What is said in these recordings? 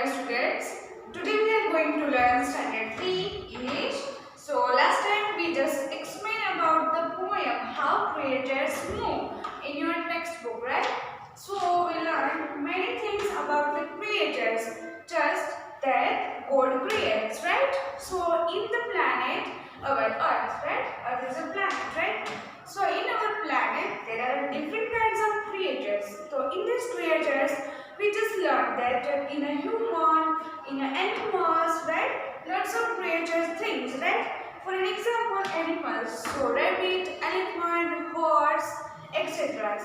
dear students, today we are going to learn standard 3 English. So last time we just explained about the poem How Creators Move in your textbook, right? So we learned many things about the creators, just that God creates, right? So in the planet, our Earth, right? Earth is a planet, right? So in our planet there are different kinds of creators. So in these creators we just learned that in a human, in an animals, right? Lots of creatures, things, right? For an example, animals. So rabbit, elephant, horse, etc.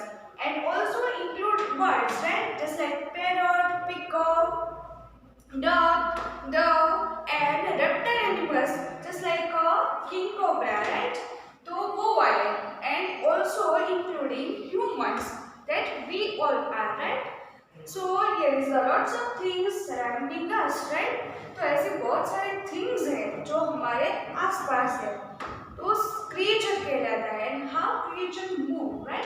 And also include birds, right? Just like parrot, peacock, duck, dove, and reptile animals, just like a king cobra, right? तो वो वाले, and also including humans that we all are, right? So here is a lots of things surrounding us, right? तो ऐसे बहुत सारे things हैं जो हमारे आसपास है, तो creature कहलाता है. And how creature move, right?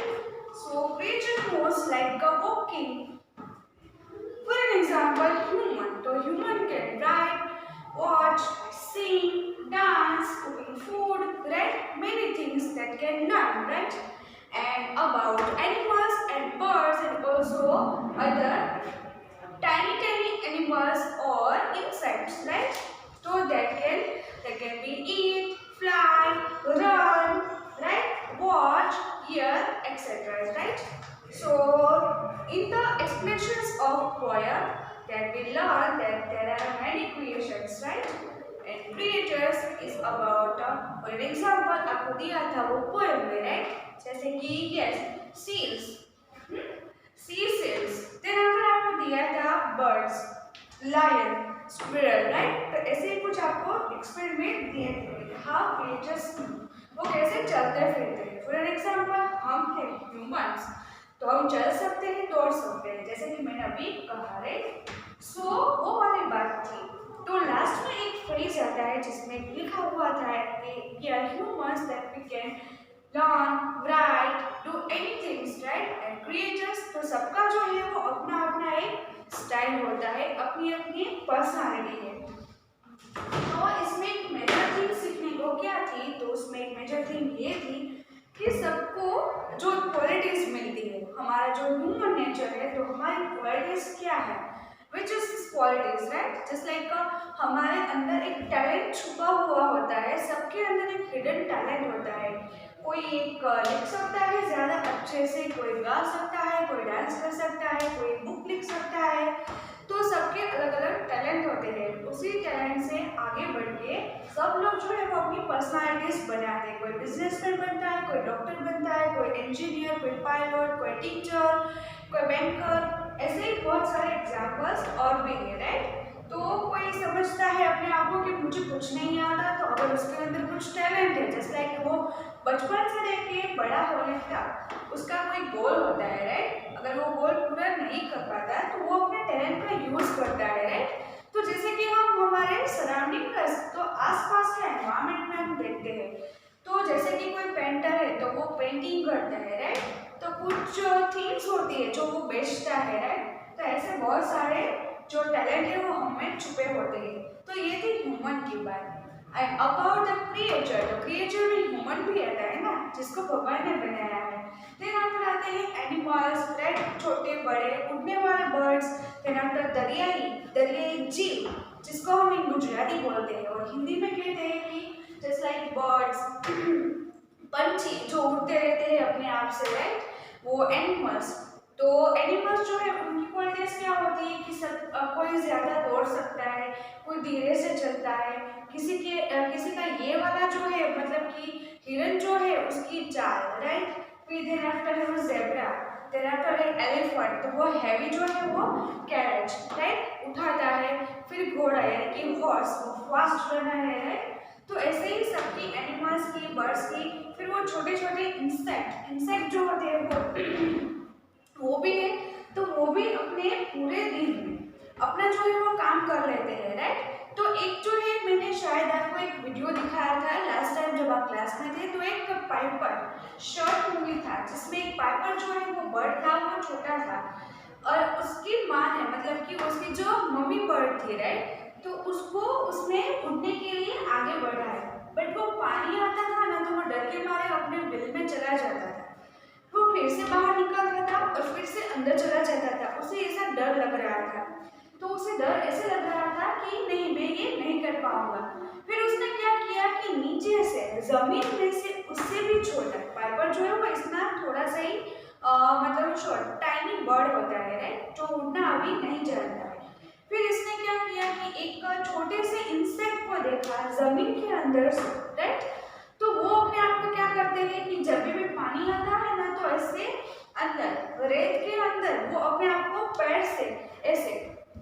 So creature moves like a walking. For an example, human. So human can write, watch, sing, dance, cooking food, right? Many things that can learn, right? And about animals and birds and also other tiny animals or insects, right? So that can be eat, fly, run, right? Watch, hear, etc. Right? So in the explanations of poem that we learn that there are many creations, right? And creators is about for an example आपको दिया था वो poem में, right? जैसे कि yes, seals, sea seals. then अगर आपको दिया था birds, lion, squirrel, right? तो ऐसे ही कुछ आपको experiment दिए थे. How creatures वो कैसे चलते फिरते हैं. For an example हम थे humans, तो हम चल सकते हैं, दौड़ सकते हैं, जैसे कि मैंने अभी कहा है. सो वो वाली बात थी. तो लास्ट में एक फ्रेज आता है जिसमें लिखा हुआ था कि we are humans that we can learn, right, do anything, right? And creators, तो सबका जो है वो अपना अपना एक स्टाइल होता है, अपनी अपनी पर्सनालिटी है. तो इसमें एक मेजर थिंग सीखने को क्या थी, तो उसमें एक मेजर थिंग ये थी कि सबको जो क्वालिटीज मिलती है, हमारा जो ह्यूमन नेचर है, तो हमारी क्वालिटीज क्या है, which is qualities, right? Just like हमारे अंदर एक टैलेंट छुपा हुआ होता है, सबके अंदर एक हिडन टैलेंट होता है. कोई एक लिख सकता है ज़्यादा अच्छे से, कोई गा सकता है, कोई डांस कर सकता है, कोई बुक लिख सकता है. तो सबके अलग अलग टैलेंट होते हैं. उसी टैलेंट से आगे बढ़ के सब लोग जो है वो अपनी पर्सनालिटीज बनाते हैं. कोई बिजनेसमैन बनता है, कोई डॉक्टर बनता है, कोई इंजीनियर, कोई पायलट, कोई टीचर, कोई बैंकर, ऐसे ही बहुत सारे एग्जाम्पल्स और भी हैं, राइट? तो कोई समझता है अपने आप को कि मुझे कुछ नहीं आता, तो अगर उसके अंदर कुछ टैलेंट है, जैसे लाइक वो बचपन से लेके बड़ा होने तक उसका कोई गोल होता है, राइट? अगर वो गोल पूरा नहीं कर पाता है तो वो अपने टैलेंट का यूज करता है, राइट? तो जैसे कि हम हमारे सराउंडिंग का, तो आसपास के एनवायरमेंट में हम देखते हैं, तो जैसे कि कोई पेंटर है तो वो पेंटिंग करता है, राइट? तो कुछ थीम्स होती है जो वो बेचता है, राइट? तो ऐसे बहुत सारे जो टैलेंट है वो हमें छुपे होते हैं. तो ये थी ह्यूमन की बात. एंड अबाउट द क्रिएचर, तो क्रिएचर में ह्यूमन भी आता है ना, जिसको भगवान ने बनाया है. देन आफ्टर आते हैं एनिमल्स, राइट? छोटे बड़े उड़ने वाले बर्ड्स. देन आफ्टर दरियाई जीव, जिसको हम इन गुजराती बोलते हैं और हिंदी में कहते हैं कि जस्ट लाइक बर्ड्स, पंछी जो उड़ते रहते हैं अपने आप से, राइट? वो एनिमल्स. तो एनिमल्स जो है उनकी क्वालिटीज क्या होती है कि सब कोई ज़्यादा दौड़ सकता है, कोई धीरे से चलता है, किसी का ये वाला जो है मतलब कि हिरन जो है उसकी चाल, राइट? फिर देन आफ्टर है वो ज़ेब्रा, देन आफ्टर है एलिफेंट, तो वो हैवी जो है वो कैरेज, राइट, उठाता है. फिर घोड़ा यानी कि हॉर्स, वो फास्ट रनर है, राइट? तो ऐसे ही सबकी एनिमल्स की, बर्ड्स की. फिर वो छोटे छोटे इंसेक्ट जो होते हैं वो भी है, तो वो भी अपने पूरे दिन में अपना जो है वो काम कर लेते हैं, राइट? तो एक जो है मैंने शायद आपको एक वीडियो दिखाया था लास्ट टाइम जब आप क्लास में थे, तो एक पाइपर शॉर्ट मूवी था जिसमें एक पाइपर जो है वो बर्ड था, वो छोटा था. और उसकी माँ ने मतलब कि उसकी जो मम्मी बर्ड थी राइट, तो उसको उसने उड़ने के लिए आगे बढ़ाया, बट वो पानी आता था ना तो वो डर के मारे अपने बिल में चला जाता था। वो फिर से बाहर निकलता था और फिर से अंदर चला जाता था। उसे ऐसा डर लग रहा था, तो उसे डर ऐसे लग रहा था कि नहीं मैं ये नहीं कर पाऊंगा। फिर उसने क्या किया कि नीचे से जमीन में से उससे भी छोटा पाइपर जो है वो इतना थोड़ा सा ही मतलब शॉर्ट टाइनी बर्ड होता है राइट, जो उड़ना अभी नहीं जानता है। फिर इसने क्या किया कि एक छोटे से इंसेक्ट को देखा जमीन के अंदर से राइट, तो वो अपने आप को क्या करते हैं कि जब भी पानी आता है ना तो ऐसे अंदर रेत के अंदर वो अपने आप को पैर से ऐसे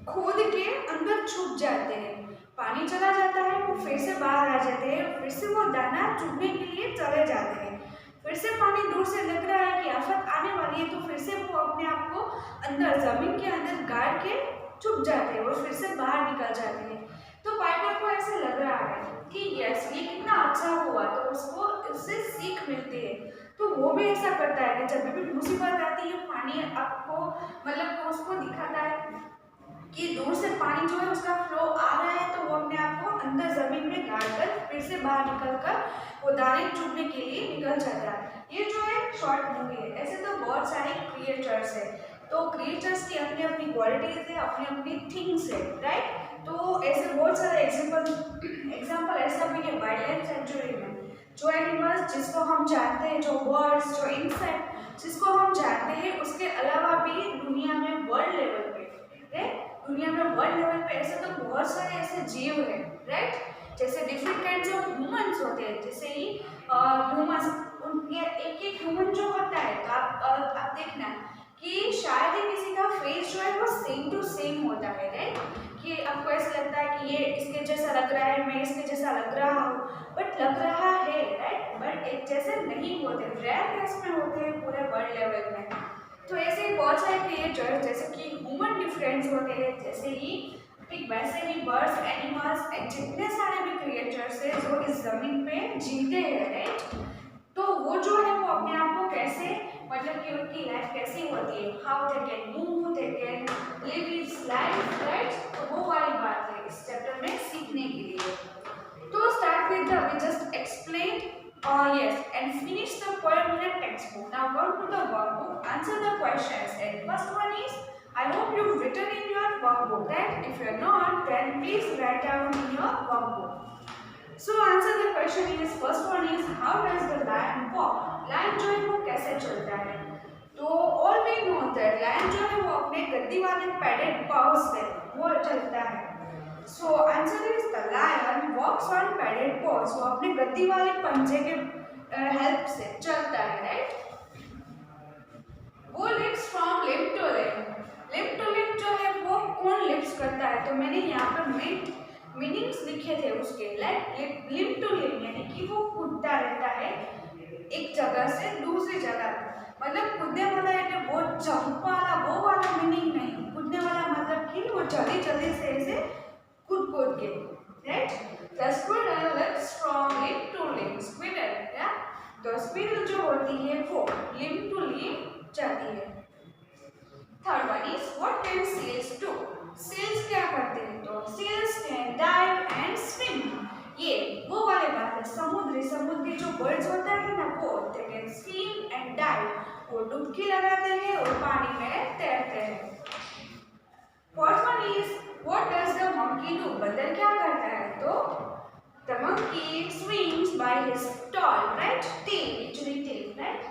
खोद के अंदर छुप जाते हैं। पानी चला जाता है, वो फिर से बाहर आ जाते हैं, फिर से वो दाना चुगने के लिए चले जाते हैं। फिर से पानी दूर से लग रहा है कि आफत आने वाली है, तो फिर से वो अपने आप को अंदर जमीन के अंदर गाड़ के छुप जाते हैं और फिर से बाहर निकल जाते हैं। तो पाइपर को ऐसे लग रहा है कि यस ये कितना अच्छा हुआ, तो उसको इससे सीख मिलती है। तो वो भी ऐसा करता है कि जब भी मुसीबत आती है पानी आपको मतलब उसको दिखाता है कि दूर से पानी जो है उसका फ्लो आ रहा है, तो वो अपने आप को अंदर जमीन में गाड़ कर फिर से बाहर निकल कर वो दाने चुगने के लिए निकल जाता है। ये जो है शॉर्ट मूवी है। ऐसे तो बहुत सारे क्रिएटर्स है, तो क्रिएटर्स की अपनी अपनी क्वालिटीज है, अपनी अपनी थिंग्स है राइट। तो ऐसे बहुत सारे एग्जाम्पल ऐसा भी है वाइल्ड लाइफ सेंचुरी में। जो एनिमल्स जिसको हम जानते हैं, जो बर्ड्स जो इंसेक्ट जिसको हम जानते हैं, उसके अलावा भी दुनिया में वर्ल्ड लेवल पे दुनिया में वर्ल्ड लेवल पे ऐसे तो बहुत सारे ऐसे जीव हैं राइट। जैसे डिफरेंट काइंड्स ऑफ ह्यूमंस होते हैं, जैसे ही ह्यूमंस उनके एक एक ह्यूमन जो होता है, तो आप देखना कि शायद ही किसी का फेस जो है वो सेम टू सेम होता है राइट, कि आपको ऐसा लगता है कि ये इसके जैसा लग रहा है, मैं इसके जैसा लग रहा हूँ, बट लग रहा है राइट, बट एक जैसे नहीं होते, रेयर केस में होते हैं पूरे वर्ल्ड लेवल में। तो ऐसे बहुत सारे क्रिएटर्स जैसे कि ह्यूमन डिफरेंस होते हैं, जैसे ही ठीक वैसे ही बर्ड्स एनिमल्स जितने सारे भी क्रिएटर्स हैं जो इस जमीन पे जीते हैं राइट, तो वो जो है वो अपने आप को कैसे मतलब कि उनकी लाइफ कैसी होती है, how they can move, they can live his life right, तो वो वाली बात है इस चैप्टर में सीखने के लिए। तो start with the we just explained yes and finish the poem in a textbook. Now go to the workbook, answer the questions, and first one is I hope you've written in your workbook that if you're not then please write down in your workbook. So answer the question is first one is how does the lion walk? Lion जो है वो कैसे चलता है? तो all we know that lion जो है वो अपने गद्दी वाले padded paws से वो चलता है। So answer is the lion walks on padded paws. वो अपने गद्दी वाले पंजे के हेल्प से चलता है राइट। वो leaps from lip to lip जो है वो कौन लिप्स करता है, तो मैंने यहाँ पर मीनिंग्स लिखे थे उसके, लाइक लिप टू लिप यानी कि वो कूदता रहता है एक जगह से दूसरी जगह, मतलब कूदने वाला है वो जंप वाला वो वाला मीनिंग नहीं, कूदने वाला मतलब कि वो जल्दी जल्दी से ऐसे कूद के right. The squirrel leaps from limb to limb. Squirrel या तो squirrel जो होती है वो limb to limb जाती है। Third one is what can seals do? Seals क्या करते हैं, तो seals can dive and swim. ये वो वाले बात है, समुद्री जो birds होता है ना वो they can swim and dive, वो डुबकी लगाते हैं और पानी में तैरते हैं। Fourth one is what does the monkey do? बंदर क्या करता है, तो the monkey swings by his tail, right? tail, actually tail, right?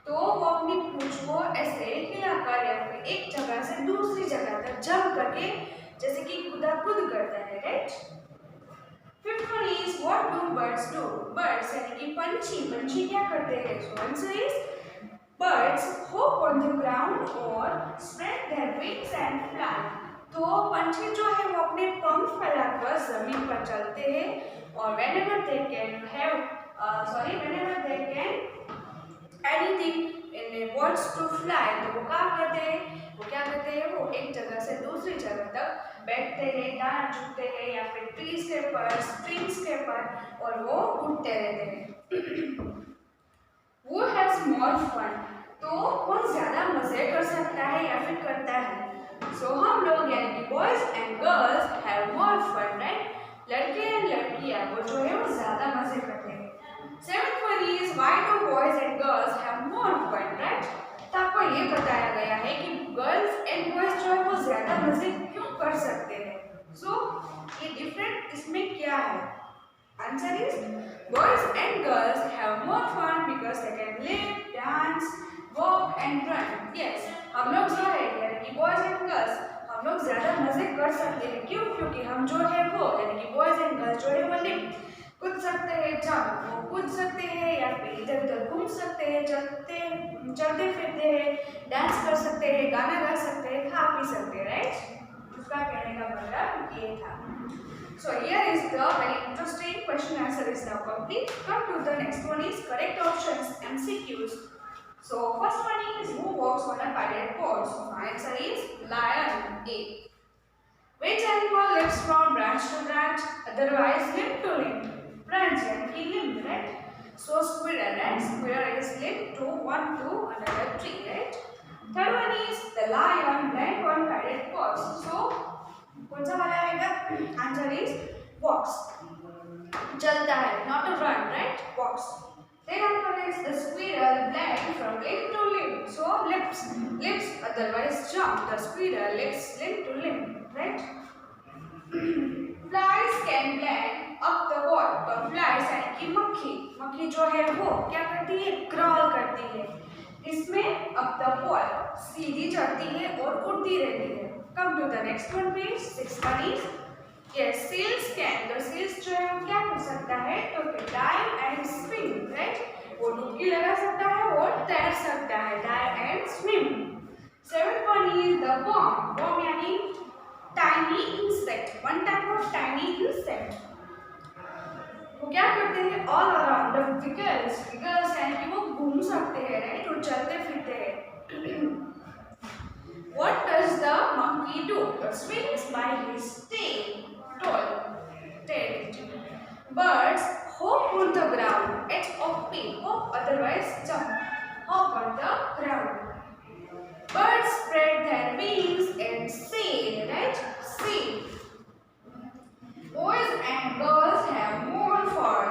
तो वो अपनी पूंछ को ऐसे हिलाकर या फिर एक जगह से दूसरी जगह तक जंप करके जैसे कि कूद करता है right. Fifth one is what do birds do? Birds यानी कि पंछी क्या करते हैं, so answer is birds hop on the ground और spread their wings and fly. तो पंछी जो है वो अपने पंख फैलाकर जमीन पर चलते हैं और whenever they can anything in wants to fly, तो वो क्या करते हैं वो एक जगह से दूसरी जगह तक बैठते हैं, दाना चुगते हैं या फिर ट्रीज के पर स्ट्रिंग्स के पर और वो उड़ते रहते हैं। Who has more fun? तो कौन ज्यादा मजे कर सकता है या फिर करता है। सो हम लोग यानी कि boys and girls have more fun, right? लड़के एंड लड़कियां वो जो है वो ज्यादा मजे करते हैं। Seventh one is why do boys and girls have more fun, right? तो आपको ये बताया गया है कि गर्ल्स एंड बॉयज जो है वो ज्यादा मजे क्यों कर सकते हैं। सो ये डिफरेंट इसमें क्या है? Answer is boys and girls have more fun because they can live, dance, walk and run. Yes, हम लोग जो है यानी कि boys and girls हम लोग ज्यादा मजे कर सकते हैं। क्यों? क्योंकि हम जो है वो यानी कि boys and girls जो है वो लिव कूद सकते हैं, जब वो कूद सकते हैं या फिर इधर उधर घूम सकते हैं, चलते फिरते हैं, डांस कर सकते हैं, गाना गा सकते हैं, खा पी सकते हैं, राइट? उसका कहने का मतलब ये था। So here is the very interesting question answer is now complete. Come to the next one is correct options MCQs. So first one is who walks on a pirate boat? So my answer is lion. A. Which animal lives from branch to branch? Otherwise limb to limb. Branch and limb, right? So squirrel, right? Squirrel is limb to one to another tree, right? Third one is the lion land on pirate boats. So कौन सा वाला आएगा? Answer is walks, चलता है, not a run, right? Walks. Then answer is the squirrel blank from limb to limb, so leaps otherwise jump, the squirrel leaps limb to limb, right? Flies can blank up the wall, तो flies यानी कि मक्खी जो है वो क्या करती है? क्रॉल करती है इसमें अप द वॉल, सीधी चढ़ती है और उड़ती रहती है। Come to the next one please. Sixth one is yes, seals can. The seals जो है वो क्या कर सकता है? तो dive and swim, right? वो डुबकी लगा सकता है और तैर सकता है, dive and swim. Seventh one is the worm. Worm यानी tiny insect. One type of tiny insect. वो क्या करते हैं? All around the wiggles. Wiggles यानी कि वो घूम सकते हैं, right? वो चलते फिरते हैं। What does the monkey do? It swings by his tail. Birds hop on the ground. H-O-P. Hop, otherwise jump. Hop on the ground. Birds spread their wings and sail, right? Sail. Boys and girls have more fun.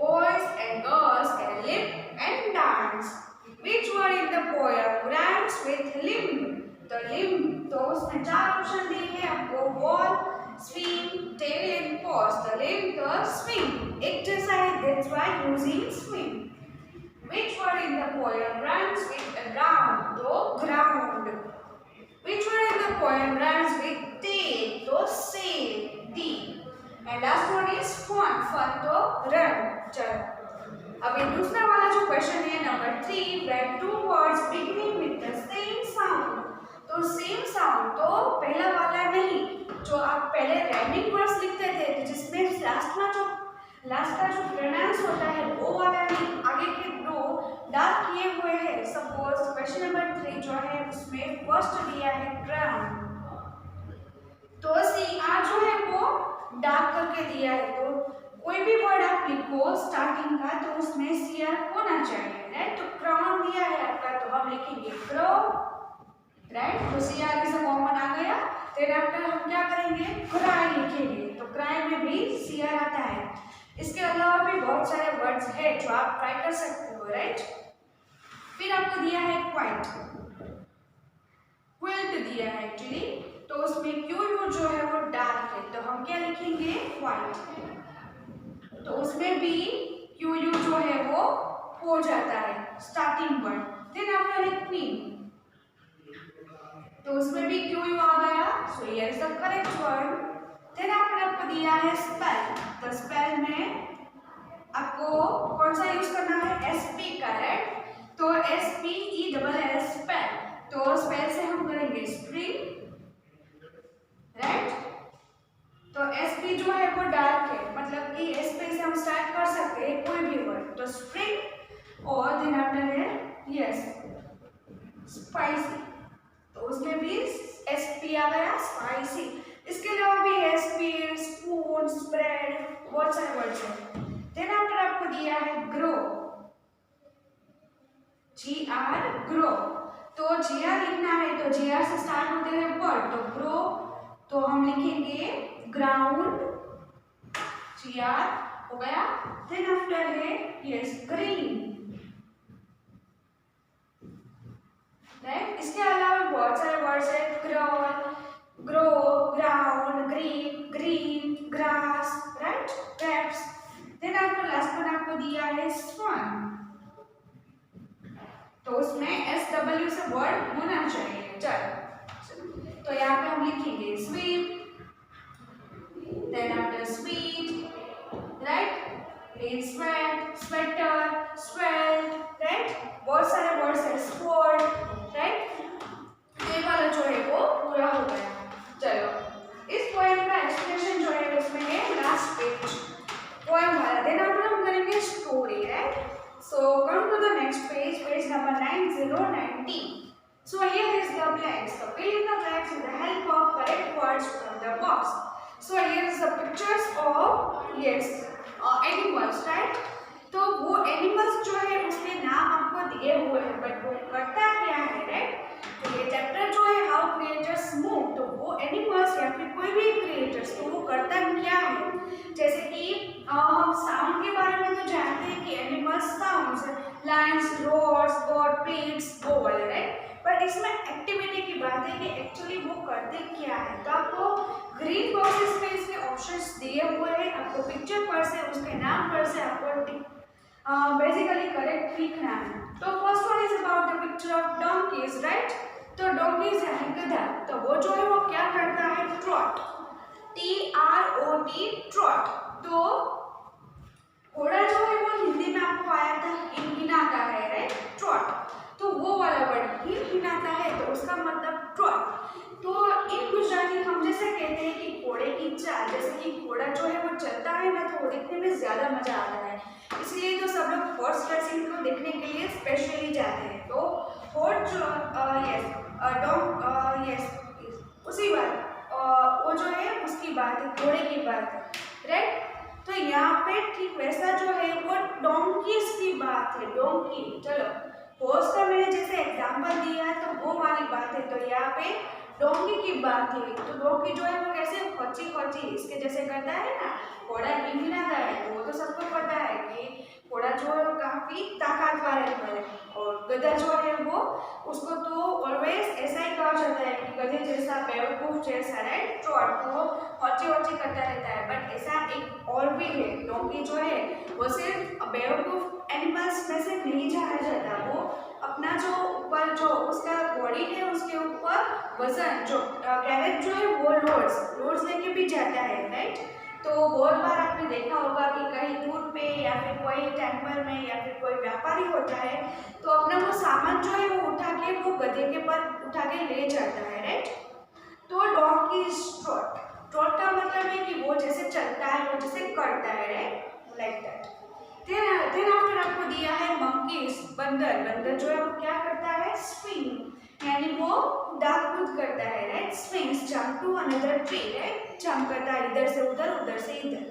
Boys and girls can live and dance. Which word in the poem rhymes with limb? तो limb, तो उसमें चार option दिए हैं आपको, wall, swim, tail and pause. तो limb तो swim एक जैसा है, that's why using swim. Which word in the poem rhymes with around? तो ground. Which word in the poem rhymes with tail? तो सेल, टी। And last one is fun, fun तो run, चल। अब ये दूसरा वाला जो क्वेश्चन है number 3, write two words beginning with the same sound. तो सेम साउंड तो पहला वाला नहीं, जो आप पहले राइमिंग वर्ड्स लिखते थे जिसमें लास्ट का जो प्रोनाउंस होता है वो वाला नहीं, आगे के दो डार्क किए हुए हैं। सपोज क्वेश्चन नंबर 3 जो है उसमें फर्स्ट दिया है ग्राउंड, तो सी आर जो है वो डार्क करके दिया है। तो कोई भी वर्ड आप लिखो स्टार्टिंग का तो उसमें सी आर होना चाहिए, राइट? तो क्राउन दिया है आपका तो हम लिखेंगे क्रो, राइट? तो सी आर इज कॉमन आ गया। फिर आफ्टर हम क्या करेंगे? क्राई लिखेंगे, तो क्राई में भी सी आर आता है। इसके अलावा भी बहुत सारे वर्ड्स हैं जो आप ट्राई कर सकते हो, राइट? फिर आपको दिया है क्वाइट, क्विल्ट दिया है एक्चुअली, तो उसमें क्यू यू जो है वो डार्क है, तो हम क्या लिखेंगे? क्वाइट। तो उसमें भी क्यू यू जो है वो हो जाता है स्टार्टिंग वर्ड। देन आफ्टर है क्वीन, तो उसमें भी क्यू यू आ गया, so here is the correct word. Then आपको दिया है स्पेल, तो स्पेल में आपको कौन सा यूज करना है? एसपी का, राइट? तो SPELL स्पेल, तो स्पेल से हम करेंगे स्प्रिंग, राइट? तो SP जो है वो डार्क है, मतलब कि SP से हम स्टार्ट कर सकते हैं कोई भी वर्ड, तो स्प्रिंग। और देन आफ्टर है यस स्पाइसी, तो उसमें भी SP आ गया, स्पाइसी। इसके अलावा भी SP, स्पून, स्प्रेड, बहुत सारे वर्ड्स हैं। देन आफ्टर आपको दिया है ग्रो, GR ग्रो, तो जीआर लिखना है तो जीआर से स्टार्ट होते हैं वर्ड, तो ग्रो तो हम लिखेंगे ग्राउंड, जीआर हो गया। देन आफ्टर है यस ग्रीन, राइट। इसके अलावा बहुत सारे वर्ड्स है, crawl, grow, ground, green, green, grass, right, craps. Then आपको लास्ट वन आपको दिया है स्वन, तो उसमें SW से वर्ड होना चाहिए। चलो तो यहाँ पे हम लिखेंगे sweep, then after sweet, right, then sweat, sweater, swell, right, बहुत सारे वर्ड्स है, sword, राइट। ये वाला जो है वो पूरा हो गया। चलो इस पोएम का एक्सप्लेनेशन जो है उसमें है लास्ट पेज पोएम वाला। देन आफ्टर हम करेंगे story, right. So come to the next page, page number 9090. So here is the blanks. So fill in the blanks with the help of correct words from the box. So here is the pictures of animals, right? तो वो animals जो है उसके नाम आपको दिए हुए हैं, बट वो करता क्या है, राइट। तो ये चैप्टर जो है हाउ क्रिएटर्स मूव, तो वो एनिमल्स या फिर कोई भी क्रिएटर्स तो वो करता क्या है। जैसे कि हम साउंड के बारे में तो जानते हैं कि animals sounds, Lions roars, God pleads, वो वाले, राइट। पर इसमें एक्टिविटी की बात है कि एक्चुअली वो करते क्या है। तो आपको ग्रीन बॉक्सेस में इसके ऑप्शंस दिए हुए हैं, आपको पिक्चर पर से उसके नाम पर से आपको बेसिकली करेक्ट लिखना है। तो first one is about the picture of donkey's, right. तो डोंकीज है गधा, तो वो जो है वो क्या करता है, ट्रॉट, TROT, ट्रॉट। तो घोड़ा जो है वो हिंदी में आपको आया था हिनाता है, राइट, ट्रॉट। तो वो वाला वर्ड हिनाता है तो उसका मतलब ट्रॉट। तो इन गुजराती हम जैसे कहते हैं कि घोड़े की चाल, जैसे कि घोड़ा जो है वो चलता है ना तो देखने में ज़्यादा मजा आता है, इसलिए तो सब लोग हॉर्स रेसिंग को देखने के लिए स्पेशली जाते हैं। तो हॉर्स जो उसी बात वो जो है उसकी बात है, घोड़े की बात है, राइट। तो यहाँ पे ठीक वैसा जो है वो डोंकीज की बात है, डोंकी। चलो हॉर्स का मैंने जैसे एग्जांपल दिया है तो वो वाली बात है, तो यहाँ पे डोंकी की बात है। तो डोंकी जो है वो कैसे खोची खोची इसके जैसे करता है ना, घोड़ा हिलाता है, तो वो तो सबको पता है कि घोड़ा जो है वो काफी ताकतवर है, और गधा जो है वो उसको तो ऑलवेज ऐसा ही कहा जाता है कि गधे जैसा, बेवकूफ जैसा, राइट, ट्रॉट, वो खोची खोची करता रहता है। बट ऐसा एक और भी है, डोंकी जो है वो सिर्फ बेवकूफ एनिमल्स में से नहीं जाना जाता, वो अपना जो ऊपर जो उसका बॉडी है उसके ऊपर वजन जो कैरेट जो है वो लोड्स लेके भी जाता है, राइट। तो बहुत बार आपने देखा होगा कि कहीं दूर पे या फिर कोई टेम्पल में या फिर कोई व्यापारी होता है तो अपना वो सामान जो है वो उठा के वो गधे के पर उठा के ले जाता है, राइट। तो डोंकी इज ट्रॉट, ट्रॉट का मतलब है कि वो जैसे चलता है, वो जैसे करता है, right, like that. Then after आपको दिया है मंकीज, बंदर। बंदर जो है वो क्या करता है, स्विंग, यानी वो उड़ान कूद करता है, right, swings, jump to another tree, right, jump करता है इधर से उधर, उधर से इधर।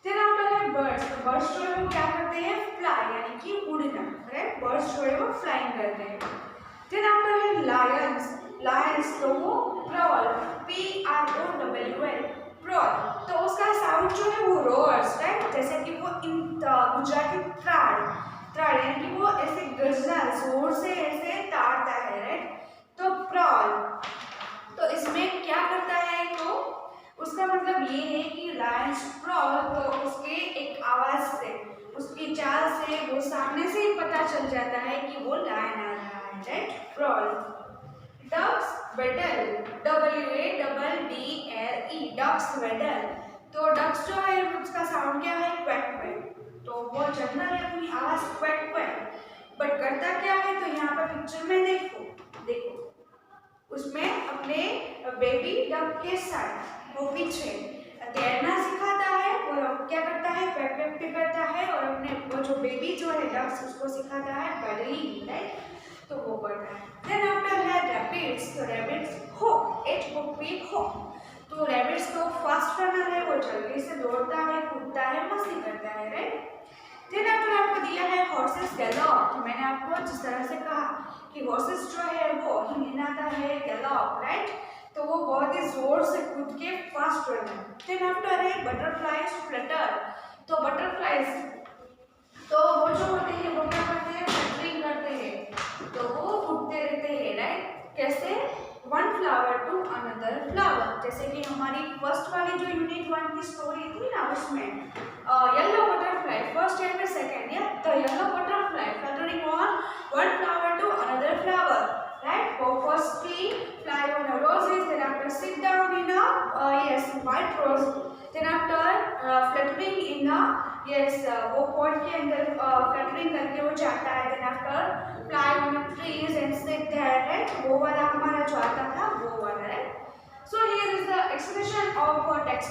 देन आफ्टर है बर्ड्स, तो बर्ड्स जो है वो क्या करते हैं, फ्लाई, यानी कि उड़ना, राइट, बर्ड्स जो है वो फ्लाइंग करते हैं। देन आफ्टर है लायंस, लायंस तो वो प्रॉल, PROWL, प्रॉल, तो उसका साउंड जो है वो रोअर्स, राइट, जैसे कि वो इन गुजराती त्राड़, त्राड़ यानी कि वो ऐसे गर्जना जोर से ऐसे ताड़ता है, राइट, तो प्रॉल। तो इसमें क्या करता है, तो उसका मतलब ये है कि लायंस प्रॉल, तो उसके एक आवाज से, उसकी चाल से वो सामने से ही पता चल जाता है कि वो लायन आ रहा है, right, prowl. Ducks waddle, WADDLE, ducks waddle, तो डक्स जो है उसका साउंड क्या है, क्वैक क्वैक, तो वो जनरली अपनी आवाज क्वैक क्वैक, बट करता क्या है, तो यहाँ पर पिक्चर में देखो उसमें अपने बेबी डक के साथ वो पीछे तैरना सिखाता है और क्या करता है, क्वैक क्वैक भी करता है, और अपने वो जो बेबी जो है डक्स उसको सिखाता है पैडलिंग, राइट, तो वो करता है। देन आफ्टर है रैबिट्स, तो रैबिट्स हो, HOP हो, तो रैबिट्स तो फास्ट रनर है, वो जल्दी से दौड़ता है, कूदता है, मस्ती करता है, राइट। देन आफ्टर आपको दिया है हॉर्सेस गैलॉप, तो मैंने आपको जिस तरह से कहा कि हॉर्सेस जो है वो हिनाता है गैलॉप, राइट। तो वो बहुत ही जोर से कूद के फास्ट रन है। देन आफ्टर है बटरफ्लाइज फ्लटर। तो बटरफ्लाइज तो वो जो होते हैं वो क्या करते हैं, फ्लटरिंग करते हैं, तो वो उड़ते रहते हैं, राइट। कैसे, one flower to another flower. जैसे कि हमारी फर्स्ट वाली जो यूनिट 1 की स्टोरी थी ना, उसमें yellow butterfly first and second, या the yellow butterfly fluttering on one flower to another flower, right? Go firstly fly on a roses, then after sit down in a yes white rose, then after fluttering in a yes वो pot के अंदर fluttering करके वो जाता है, then after fly on a trees and sit there, right? वो वाला हमारा जो आता था वो वाला, right? So here is the explanation of text.